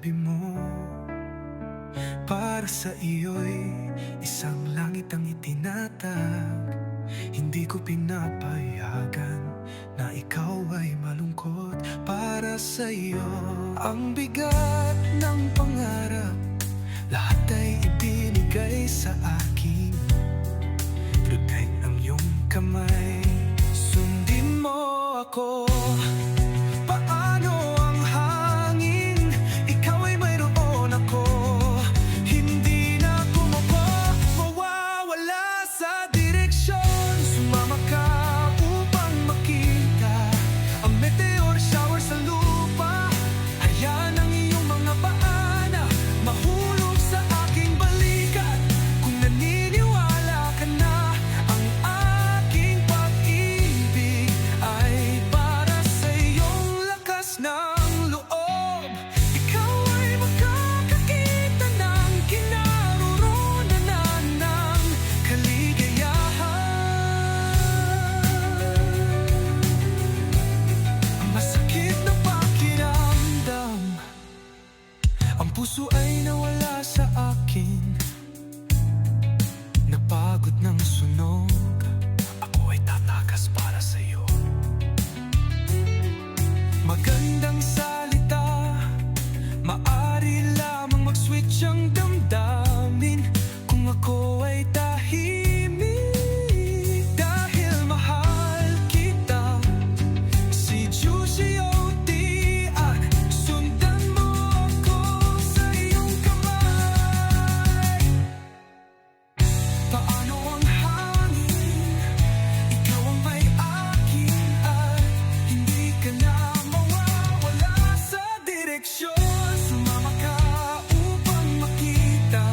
katabi mo. Para sa iyo'y isang langit ang itinatag. Hindi ko pinapayagan na ikaw ay malungkot. Para sa iyo ang bigat ng pangarap, lahat ay ibinigay sa akin. Lugay ang iyong kamay, sundin mo ako. Paano ang hangin, ikaw ay mayroon ako. Hindi na ako mawawala sa direksyon. Sumama ka upang makita ang meteor shower sa lupa. Hayaan ang iyong mga paa na mahulog sa aking balikat. Kung naniniwala ka na ang aking pag-ibig ay para sa iyong lakas ng loob, ikaw ay makakakita ng kinaroroonan ng kaligayahan. Masakit na pakiramdam, ang puso ay nawala sa akin. Napagod ng sunog, ako ay tatakas para sa iyo. Magandang salita, maari lamang mag-switch ang damdamin kung ako ay tahimik. Dahil mahal kita, si Juicy Otian, sundan mo ako sa iyong kamay. Paano ang hangin, ikaw ang may akin at hindi ka na mawawala sa direksyon. Sumama ka upang makita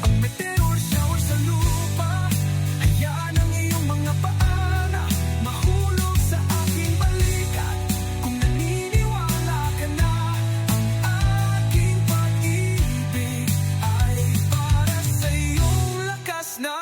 ang meteor shower sa lupa. Hayaan ang iyong mga paa na mahulog sa aking balikat. Kung naniniwala ka na ang aking pag-ibig ay para sa iyong lakas na